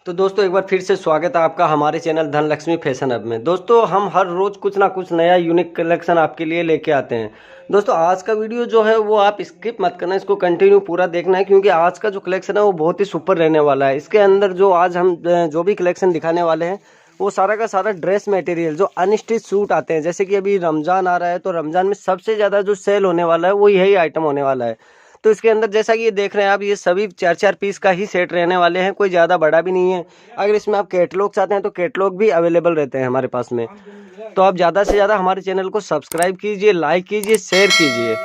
तो दोस्तों एक बार फिर से स्वागत है आपका हमारे चैनल धनलक्ष्मी फैशन हब में। दोस्तों हम हर रोज़ कुछ ना कुछ नया यूनिक कलेक्शन आपके लिए लेके आते हैं। दोस्तों आज का वीडियो जो है वो आप स्किप मत करना, इसको कंटिन्यू पूरा देखना है क्योंकि आज का जो कलेक्शन है वो बहुत ही सुपर रहने वाला है। इसके अंदर जो आज हम जो भी कलेक्शन दिखाने वाले हैं वो सारा का सारा ड्रेस मटेरियल जो अनस्टिच सूट आते हैं। जैसे कि अभी रमज़ान आ रहा है तो रमज़ान में सबसे ज़्यादा जो सेल होने वाला है वो यही आइटम होने वाला है। तो इसके अंदर जैसा कि ये देख रहे हैं आप, ये सभी 4-4 पीस का ही सेट रहने वाले हैं, कोई ज़्यादा बड़ा भी नहीं है। अगर इसमें आप कैटलॉग चाहते हैं तो कैटलॉग भी अवेलेबल रहते हैं हमारे पास में। तो आप ज़्यादा से ज़्यादा हमारे चैनल को सब्सक्राइब कीजिए, लाइक कीजिए, शेयर कीजिए।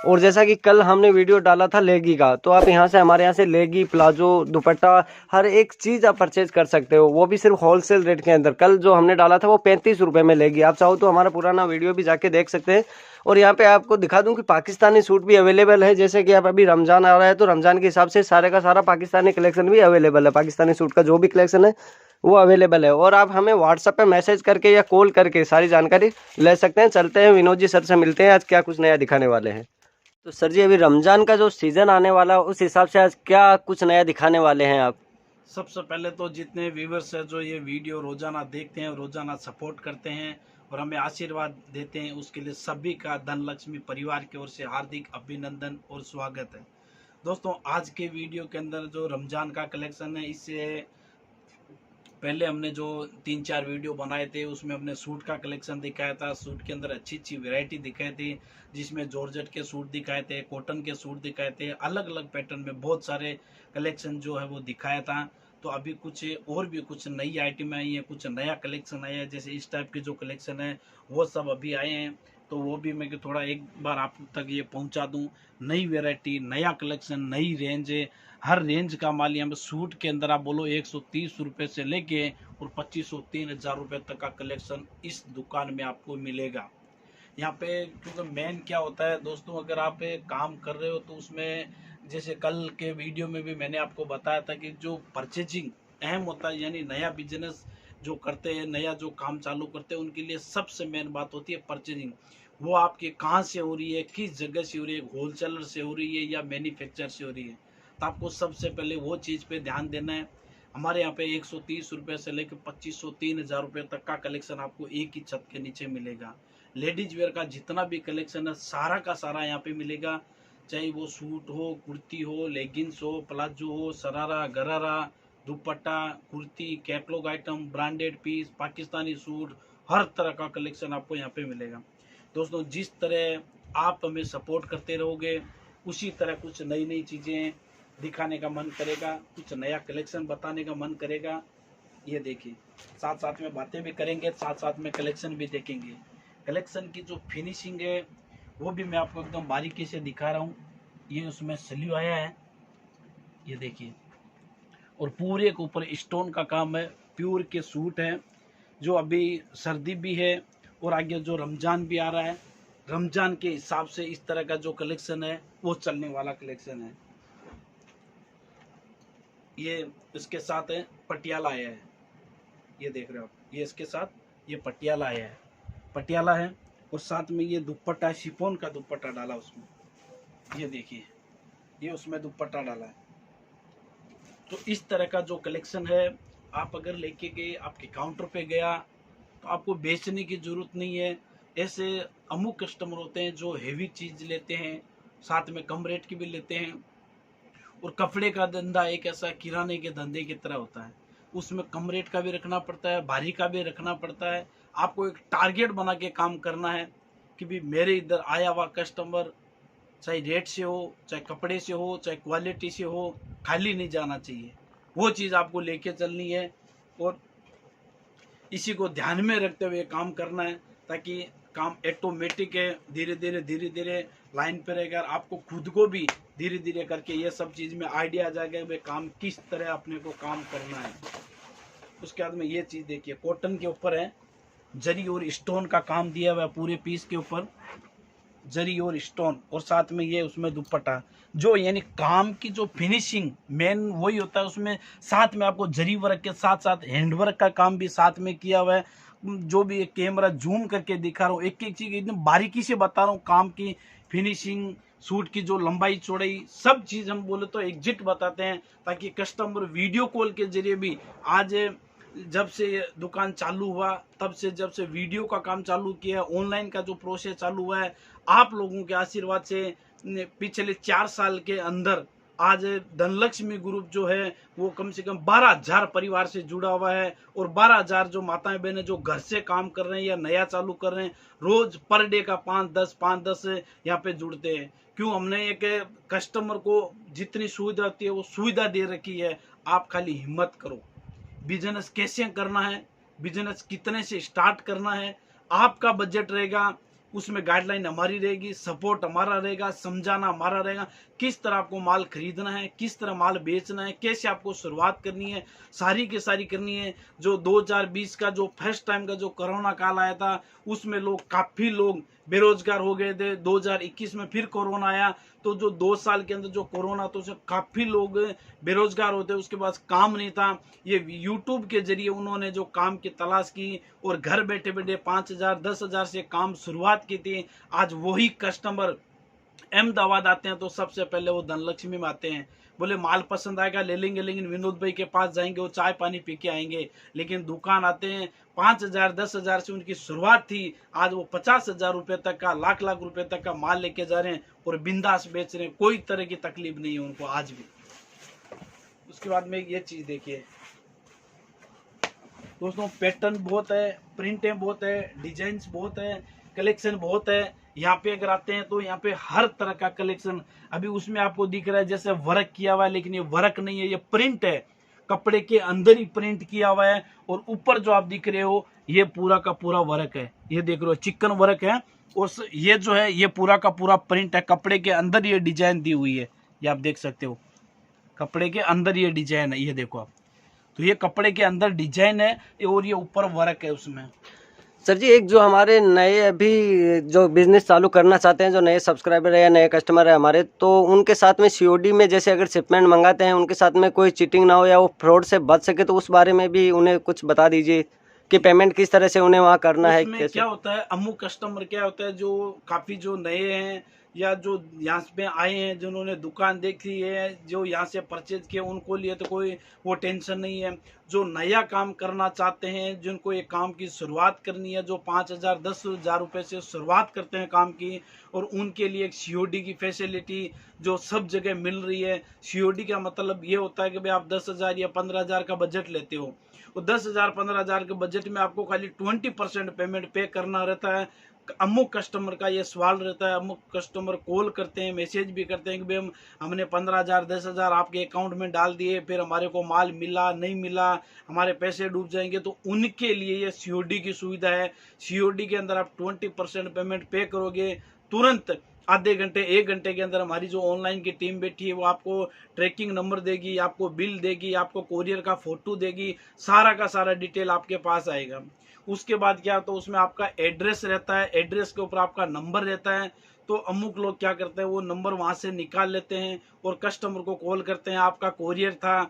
और जैसा कि कल हमने वीडियो डाला था लेगी का, तो आप यहाँ से हमारे यहाँ से लेगी, प्लाजो, दुपट्टा, हर एक चीज़ आप परचेज कर सकते हो, वो भी सिर्फ होलसेल रेट के अंदर। कल जो हमने डाला था वो 35 रुपये में लेगी। आप चाहो तो हमारा पुराना वीडियो भी जाके देख सकते हैं। और यहाँ पे आपको दिखा दूं कि पाकिस्तानी सूट भी अवेलेबल है। जैसे कि आप अभी रमज़ान आ रहा है तो रमज़ान के हिसाब से सारे का सारा पाकिस्तानी कलेक्शन भी अवेलेबल है। पाकिस्तानी सूट का जो भी कलेक्शन है वो अवेलेबल है। और आप हमें व्हाट्सएप पे मैसेज करके या कॉल करके सारी जानकारी ले सकते हैं। चलते हैं विनोद जी सर से मिलते हैं, आज क्या कुछ नया दिखाने वाले हैं। तो सर जी अभी रमज़ान का जो सीज़न आने वाला है उस हिसाब से आज क्या कुछ नया दिखाने वाले हैं आप? सबसे पहले तो जितने व्यूवर्स हैं जो ये वीडियो रोजाना देखते हैं, रोजाना सपोर्ट करते हैं और हमें आशीर्वाद देते हैं, उसके लिए सभी का धनलक्ष्मी परिवार की ओर से हार्दिक अभिनंदन और स्वागत है। दोस्तों आज के वीडियो के अंदर जो रमजान का कलेक्शन है, इससे पहले हमने जो 3-4 वीडियो बनाए थे उसमें हमने सूट का कलेक्शन दिखाया था। सूट के अंदर अच्छी अच्छी वैरायटी दिखाई थी, जिसमें जॉर्जेट के सूट दिखाए थे, कॉटन के सूट दिखाए थे, अलग अलग पैटर्न में बहुत सारे कलेक्शन जो है वो दिखाया था। तो अभी कुछ और भी कुछ नई आइटम आई है, कुछ नया कलेक्शन आया है। जैसे इस टाइप के जो कलेक्शन है वो सब अभी आए हैं, तो वो भी मैं थोड़ा एक बार आप तक ये पहुंचा दूं। नई वैरायटी, नया कलेक्शन, नई रेंज है। हर रेंज का माल यहाँ पे सूट के अंदर आप बोलो 130 रुपये से लेके और 2500-3000 रुपये तक का कलेक्शन इस दुकान में आपको मिलेगा। यहाँ पे क्योंकि मेन क्या होता है दोस्तों, अगर आप काम कर रहे हो तो उसमें जैसे कल के वीडियो में भी मैंने आपको बताया था कि जो परचेजिंग अहम होता है, यानी नया बिजनेस जो करते हैं, नया जो काम चालू करते हैं, उनके लिए सबसे मेन बात होती है परचेजिंग। वो आपके कहाँ से हो रही है, किस जगह से हो रही है, होलसेलर से हो रही है या मैन्युफैक्चर से हो रही है। तो आपको सबसे पहले वो चीज़ पे ध्यान देना है। हमारे यहाँ पे 130 रुपये से लेकर 2500-3000 रुपये तक का कलेक्शन आपको एक ही छत के नीचे मिलेगा। लेडीज वेयर का जितना भी कलेक्शन है सारा का सारा यहाँ पे मिलेगा, चाहे वो सूट हो, कुर्ती हो, लेगिंग्स हो, प्लाजो हो, sharara, gharara, dupatta, kurti, catalogue item, branded piece, Pakistani suit, हर तरह का कलेक्शन आपको यहाँ पे मिलेगा। दोस्तों जिस तरह आप हमें सपोर्ट करते रहोगे उसी तरह कुछ नई नई चीज़ें दिखाने का मन करेगा, कुछ नया कलेक्शन बताने का मन करेगा। ये देखिए, साथ साथ में बातें भी करेंगे, साथ साथ में कलेक्शन भी देखेंगे। कलेक्शन की जो फिनिशिंग है वो भी मैं आपको एकदम बारीकी से दिखा रहा हूँ। ये उसमें सल्यू आया है, ये देखिए, और पूरे के ऊपर स्टोन का काम है। प्योर के सूट है, जो अभी सर्दी भी है और आगे जो रमजान भी आ रहा है, रमजान के हिसाब से इस तरह का जो कलेक्शन है वो चलने वाला कलेक्शन है। ये इसके साथ है पटियाला आया है, ये देख रहे हो आप, ये इसके साथ ये पटियाला आया है, पटियाला है। और साथ में ये दुपट्टा, शिफॉन का दुपट्टा डाला उसमें, ये देखिए, ये उसमें दुपट्टा डाला है। तो इस तरह का जो कलेक्शन है, आप अगर लेके गए, आपके काउंटर पे गया, तो आपको बेचने की जरूरत नहीं है। ऐसे अमुक कस्टमर होते हैं जो हेवी चीज लेते हैं, साथ में कम रेट की भी लेते हैं। और कपड़े का धंधा एक ऐसा किराने के धंधे की तरह होता है, उसमें कम रेट का भी रखना पड़ता है, भारी का भी रखना पड़ता है। आपको एक टारगेट बना के काम करना है कि भी मेरे इधर आया हुआ कस्टमर चाहे रेट से हो, चाहे कपड़े से हो, चाहे क्वालिटी से हो, खाली नहीं जाना चाहिए। वो चीज़ आपको लेके चलनी है और इसी को ध्यान में रखते हुए काम करना है, ताकि काम ऑटोमेटिक है, धीरे धीरे लाइन पर रहेगा। आपको खुद को भी धीरे धीरे करके ये सब चीज़ में आइडिया आ जाएगा कि काम किस तरह अपने को काम करना है। उसके बाद में ये चीज़ देखिए, कॉटन के ऊपर है, जरी और स्टोन का काम दिया हुआ है, पूरे पीस के ऊपर जरी और स्टोन, और साथ में ये उसमें दुपट्टा, जो यानी काम की जो फिनिशिंग मेन वही होता है उसमें। साथ में आपको जरी वर्क के साथ साथ हैंड वर्क का काम भी साथ में किया हुआ है। जो भी एक कैमरा जूम करके दिखा रहा हूँ, एक एक चीज़ एकदम बारीकी से बता रहा हूँ, काम की फिनिशिंग सूट की जो लंबाई चौड़ाई सब चीज हम बोले तो एग्जिट बताते हैं, ताकि कस्टमर वीडियो कॉल के जरिए भी, आज जब से ये दुकान चालू हुआ तब से, जब से वीडियो का काम चालू किया, ऑनलाइन का जो प्रोसेस चालू हुआ है, आप लोगों के आशीर्वाद से पिछले 4 साल के अंदर आज धनलक्ष्मी ग्रुप जो है वो कम से कम 12,000 परिवार से जुड़ा हुआ है। और 12,000 जो माताएं बहनें जो घर से काम कर रहे हैं या नया चालू कर रहे हैं, रोज पर डे का 5-10 यहाँ पे जुड़ते हैं। क्यों? हमने एक कस्टमर को जितनी सुविधा होती है वो सुविधा दे रखी है। आप खाली हिम्मत करो। बिजनेस कैसे करना है, बिजनेस कितने से स्टार्ट करना है, आपका बजट रहेगा, उसमें गाइडलाइन हमारी रहेगी, सपोर्ट हमारा रहेगा, समझाना हमारा रहेगा, किस तरह आपको माल खरीदना है, किस तरह माल बेचना है, कैसे आपको शुरुआत करनी है, सारी की सारी करनी है। जो 2020 का जो फर्स्ट टाइम का जो कोरोना काल आया था, उसमें काफी लोग बेरोजगार हो गए थे। 2021 में फिर कोरोना आया, तो जो 2 साल के अंदर जो कोरोना, तो उसमें काफी लोग बेरोजगार होते, उसके पास काम नहीं था। ये यूट्यूब के जरिए उन्होंने जो काम की तलाश की और घर बैठे बैठे 5,000 10,000 से काम शुरुआत की थी। आज वही कस्टमर अहमदाबाद आते हैं तो सबसे पहले वो धनलक्ष्मी में आते हैं, बोले माल पसंद आएगा ले लेंगे, लेकिन विनोद भाई के पास जाएंगे, वो चाय पानी पी के आएंगे। लेकिन दुकान आते हैं, 5,000 10,000 से उनकी शुरुआत थी, आज वो 50,000 रुपए तक का, लाख लाख रुपए तक का माल लेके जा रहे हैं और बिंदास बेच रहे हैं। कोई तरह की तकलीफ नहीं है उनको आज भी। उसके बाद में ये चीज देखिए दोस्तों, पैटर्न बहुत है, प्रिंटें बहुत है, डिजाइन बहुत है, कलेक्शन बहुत है। यहाँ पे अगर आते हैं तो यहाँ पे हर तरह का कलेक्शन, अभी उसमें आपको दिख रहा है जैसे वर्क किया हुआ है, लेकिन ये वर्क नहीं है, ये प्रिंट है, कपड़े के अंदर ही प्रिंट किया हुआ है। और ऊपर जो आप दिख रहे हो ये पूरा का पूरा वर्क है, ये देख रहे हो चिकन वर्क है। और ये जो है ये पूरा का पूरा प्रिंट है, कपड़े के अंदर ये डिजाइन दी हुई है, ये आप देख सकते हो, कपड़े के अंदर ये डिजाइन है, ये देखो आप। तो ये कपड़े के अंदर डिजाइन है और ये ऊपर वर्क है उसमें। सर जी, एक जो हमारे नए अभी जो बिजनेस चालू करना चाहते हैं, जो नए सब्सक्राइबर है या नए कस्टमर है हमारे, तो उनके साथ में सीओडी में जैसे अगर शिपमेंट मंगाते हैं, उनके साथ में कोई चीटिंग ना हो या वो फ्रॉड से बच सके, तो उस बारे में भी उन्हें कुछ बता दीजिए कि पेमेंट किस तरह से उन्हें वहाँ करना है। कैसे क्या होता है, अमुक कस्टमर क्या होता है जो काफी जो नए हैं या जो यहाँ पे आए हैं, जिन्होंने दुकान देखी है, जो यहाँ से परचेज किया, उनको लिए तो कोई वो टेंशन नहीं है। जो नया काम करना चाहते हैं, जिनको ये काम की शुरुआत करनी है, जो 5,000 10,000 रुपए से शुरुआत करते हैं काम की, और उनके लिए एक सीओडी की फैसिलिटी जो सब जगह मिल रही है। सीओडी का मतलब ये होता है कि भाई आप 10,000 या 15,000 का बजट लेते हो, तो 10,000 15,000 के बजट में आपको खाली 20% पेमेंट पे करना रहता है। अमुक कस्टमर का ये सवाल रहता है, अमुक कस्टमर कॉल करते हैं, मैसेज भी करते हैं कि भाई हमने 15,000 10,000 आपके अकाउंट में डाल दिए, फिर हमारे को माल मिला नहीं मिला, हमारे पैसे डूब जाएंगे। तो उनके लिए ये सीओडी की सुविधा है। सीओडी के अंदर आप 20% पेमेंट पे करोगे, तुरंत आधे घंटे 1 घंटे के अंदर हमारी जो ऑनलाइन की टीम बैठी है वो आपको ट्रैकिंग नंबर देगी, आपको बिल देगी, आपको कोरियर का फोटो देगी, सारा का सारा डिटेल आपके पास आएगा। उसके बाद क्या, तो उसमें आपका एड्रेस रहता है, एड्रेस के ऊपर आपका नंबर रहता है। तो अमुक लोग क्या करते हैं, वो नंबर वहां से निकाल लेते हैं और कस्टमर को कॉल करते हैं, आपका कोरियर था,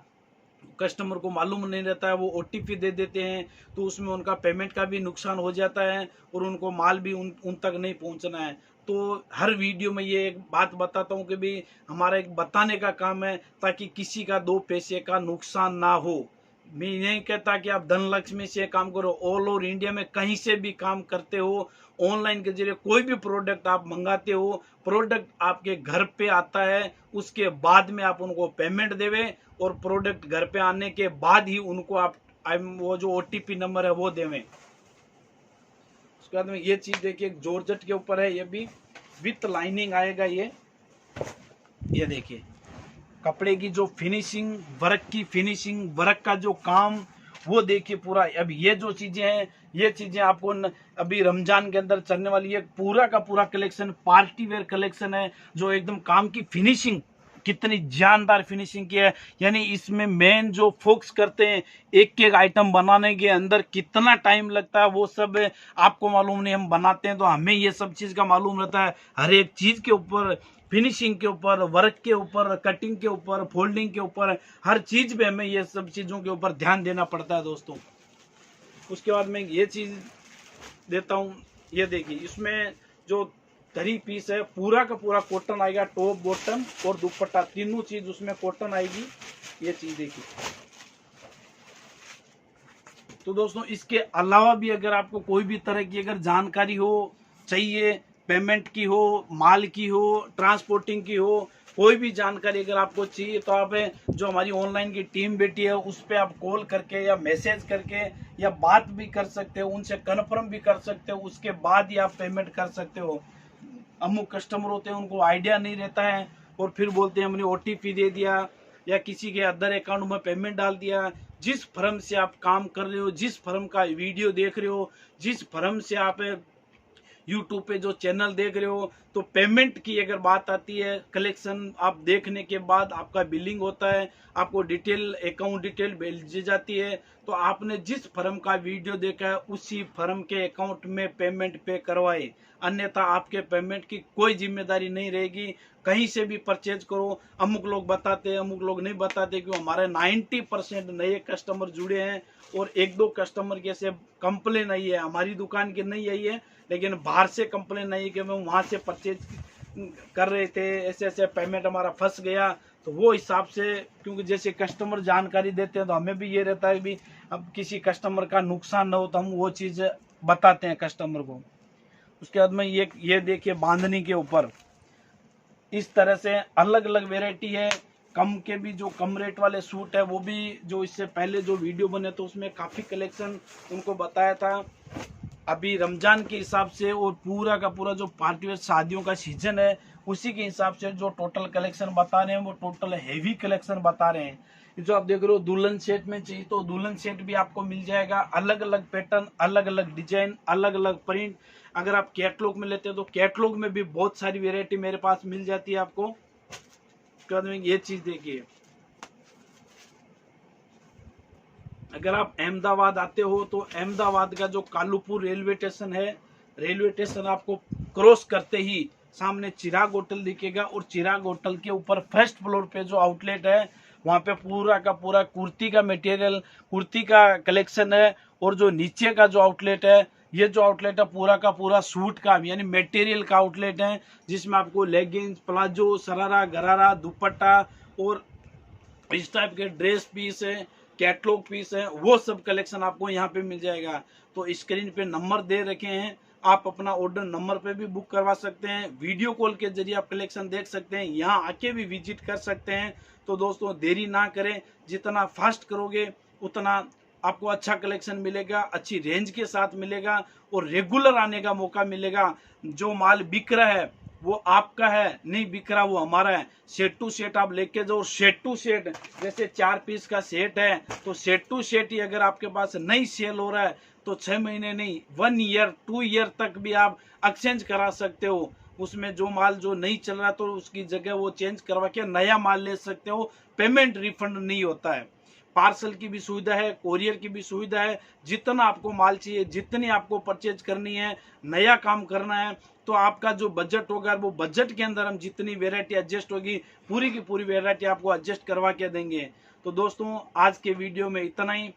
कस्टमर को मालूम नहीं रहता है, वो ओटीपी दे देते हैं, तो उसमें उनका पेमेंट का भी नुकसान हो जाता है और उनको माल भी उन तक नहीं पहुंचना है। तो हर वीडियो में ये एक बात बताता हूँ कि भी हमारा एक बताने का काम है, ताकि किसी का 2 पैसे का नुकसान ना हो। मैं नहीं कहता कि आप धनलक्ष्मी से काम करो, ऑल ओवर इंडिया में कहीं से भी काम करते हो, ऑनलाइन के जरिए कोई भी प्रोडक्ट आप मंगाते हो, प्रोडक्ट आपके घर पे आता है, उसके बाद में आप उनको पेमेंट देवे और प्रोडक्ट घर पे आने के बाद ही उनको आप वो जो ओटीपी नंबर है वो देवें। उसके बाद में ये चीज देखिए, जॉर्जेट के ऊपर है, ये भी विथ लाइनिंग आएगा। ये देखिए कपड़े की जो फिनिशिंग, वर्क की फिनिशिंग, वर्क का जो काम, वो देखिए पूरा। अब ये जो चीजें हैं, ये चीजें आपको अभी रमजान के अंदर चलने वाली है। पूरा का पूरा कलेक्शन पार्टी वेयर कलेक्शन है, जो एकदम काम की फिनिशिंग, कितनी जानदार फिनिशिंग की है। यानी इसमें मेन जो फोकस करते हैं, एक एक आइटम बनाने के अंदर कितना टाइम लगता है वो सब आपको मालूम नहीं, हम बनाते हैं तो हमें ये सब चीज का मालूम रहता है। हर एक चीज के ऊपर, फिनिशिंग के ऊपर, वर्क के ऊपर, कटिंग के ऊपर, फोल्डिंग के ऊपर, हर चीज पे हमें ये सब चीजों के ऊपर ध्यान देना पड़ता है दोस्तों। उसके बाद मैं ये चीज देता हूँ, ये देखिए इसमें जो 3 पीस है, पूरा का पूरा कॉटन आएगा, टॉप बॉटम और दुपट्टा तीनों चीज उसमें कॉटन आएगी। ये चीज देखिए। तो दोस्तों इसके अलावा भी अगर आपको कोई भी तरह की अगर जानकारी हो चाहिए, पेमेंट की हो, माल की हो, ट्रांसपोर्टिंग की हो, कोई भी जानकारी अगर आपको चाहिए तो आप जो हमारी ऑनलाइन की टीम बैठी है उस पर आप कॉल करके या मैसेज करके या बात भी कर सकते हो, उनसे कन्फर्म भी कर सकते हो, उसके बाद ही आप पेमेंट कर सकते हो। अमुक कस्टमर होते हैं उनको आइडिया नहीं रहता है और फिर बोलते हैं हमने OTP दे दिया या किसी के अदर अकाउंट में पेमेंट डाल दिया। जिस फर्म से आप काम कर रहे हो, जिस फर्म का वीडियो देख रहे हो, जिस फर्म से आप यूट्यूब पे जो चैनल देख रहे हो, तो पेमेंट की अगर बात आती है, कलेक्शन आप देखने के बाद आपका बिलिंग होता है, आपको डिटेल अकाउंट डिटेल भेजी जाती है, तो आपने जिस फर्म का वीडियो देखा है उसी फर्म के अकाउंट में पेमेंट पे करवाए, अन्यथा आपके पेमेंट की कोई जिम्मेदारी नहीं रहेगी। कहीं से भी परचेज करो, अमुक लोग बताते हैं, अमुक लोग नहीं बताते, क्यों हमारे 90% नए कस्टमर जुड़े हैं और 1-2 कस्टमर की ऐसे कंप्लेन आई है, हमारी दुकान की नहीं आई है लेकिन बाहर से कंप्लेन आई कि हम वहां से परचेज कर रहे थे, ऐसे ऐसे पेमेंट हमारा फंस गया। तो वो हिसाब से, क्योंकि जैसे कस्टमर जानकारी देते हैं तो हमें भी ये रहता है भी अब किसी कस्टमर का नुकसान ना हो, तो हम वो चीज बताते हैं कस्टमर को। उसके बाद में ये देखिए बांधनी के ऊपर इस तरह से अलग अलग वेराइटी है। कम के भी जो कम रेट वाले सूट है वो भी, जो इससे पहले जो वीडियो बने तो उसमें काफी कलेक्शन उनको बताया था। अभी रमजान के हिसाब से और पूरा का पूरा जो पार्टी वेयर शादियों का सीजन है उसी के हिसाब से जो टोटल कलेक्शन बता रहे हैं वो टोटल हैवी कलेक्शन बता रहे हैं। जो आप देख रहे हो दुल्हन सेट में चाहिए तो दुल्हन सेट भी आपको मिल जाएगा, अलग अलग पैटर्न, अलग अलग डिजाइन, अलग अलग प्रिंट। अगर आप कैटलॉग में लेते हैं तो कैटलॉग में भी बहुत सारी वेरायटी मेरे पास मिल जाती है आपको। ये चीज देखिए, अगर आप अहमदाबाद आते हो तो अहमदाबाद का जो कालूपुर रेलवे स्टेशन है, रेलवे स्टेशन आपको क्रॉस करते ही सामने चिराग होटल दिखेगा और चिराग होटल के ऊपर फर्स्ट फ्लोर पे जो आउटलेट है वहां पे पूरा का पूरा कुर्ती का मटेरियल, कुर्ती का कलेक्शन है। और जो नीचे का जो आउटलेट है, ये जो आउटलेट है पूरा का पूरा सूट का यानी मटेरियल का आउटलेट है, जिसमें आपको लेगिंग्स, प्लाजो, सरारा, गरारा, दुपट्टा और इस टाइप के ड्रेस पीस है, कैटलॉग पीस है, वो सब कलेक्शन आपको यहाँ पे मिल जाएगा। तो स्क्रीन पे नंबर दे रखे हैं, आप अपना ऑर्डर नंबर पे भी बुक करवा सकते हैं, वीडियो कॉल के जरिए आप कलेक्शन देख सकते हैं, यहाँ आके भी विजिट कर सकते हैं। तो दोस्तों देरी ना करें, जितना फास्ट करोगे उतना आपको अच्छा कलेक्शन मिलेगा, अच्छी रेंज के साथ मिलेगा और रेगुलर आने का मौका मिलेगा। जो माल बिक रहा है वो आपका है, नहीं बिक रहा वो हमारा है। सेट टू सेट आप लेके जाओ, सेट टू सेट, जैसे 4 पीस का सेट है तो सेट टू सेट ही अगर आपके पास नहीं सेल हो रहा है तो 6 महीने नहीं 1 ईयर 2 ईयर तक भी आप एक्सचेंज करा सकते हो। उसमें जो माल जो नहीं चल रहा तो उसकी जगह वो चेंज करवा के नया माल ले सकते हो, पेमेंट रिफंड नहीं होता है। पार्सल की भी सुविधा है, कोरियर की भी सुविधा है। जितना आपको माल चाहिए, जितनी आपको परचेज करनी है, नया काम करना है, तो आपका जो बजट होगा वो बजट के अंदर हम जितनी वेरायटी एडजस्ट होगी पूरी की पूरी वेरायटी आपको एडजस्ट करवा के देंगे। तो दोस्तों आज के वीडियो में इतना ही।